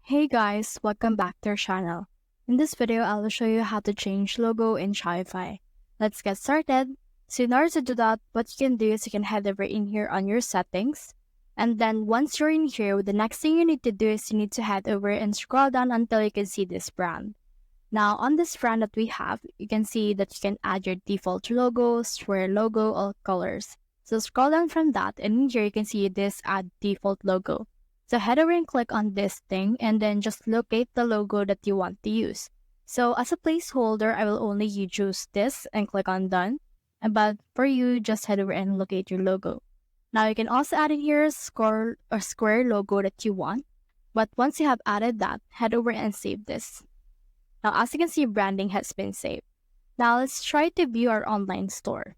Hey guys, welcome back to our channel. In this video, I will show you how to change logo in Shopify. Let's get started. So in order to do that, what you can do is you can head over in here on your settings. And then once you're in here, the next thing you need to do is you need to head over and scroll down until you can see this brand. Now on this brand that we have, you can see that you can add your default logo, square logo, or colors. So scroll down from that and in here you can see this add default logo. So head over and click on this thing and then just locate the logo that you want to use. So as a placeholder, I will only choose this and click on done. But for you, just head over and locate your logo. Now you can also add in here a square logo that you want. But once you have added that, head over and save this. Now as you can see, branding has been saved. Now let's try to view our online store.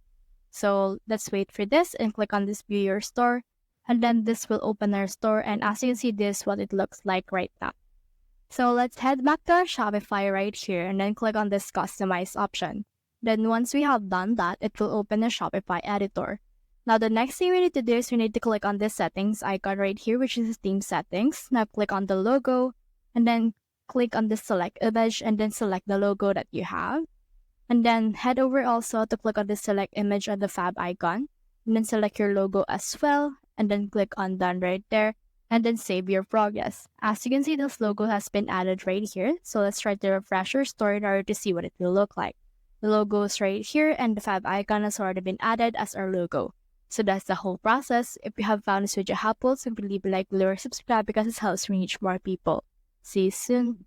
So let's wait for this and click on this view your store. And then this will open our store, and as you can see, this is what it looks like right now. So let's head back to our Shopify right here and then click on this customize option. Then once we have done that, it will open a Shopify editor. Now the next thing we need to do is we need to click on this settings icon right here, which is theme settings. Now click on the logo and then click on the select image and then select the logo that you have. And then head over also to click on the select image on the fab icon and then select your logo as well. And then click on done right there and then save your progress. As you can see, this logo has been added right here. So let's try to refresh our store in order to see what it will look like. The logo is right here and the fab icon has already been added as our logo. So that's the whole process. If you have found this video helpful, simply leave a like below or subscribe because it helps reach more people. See you soon.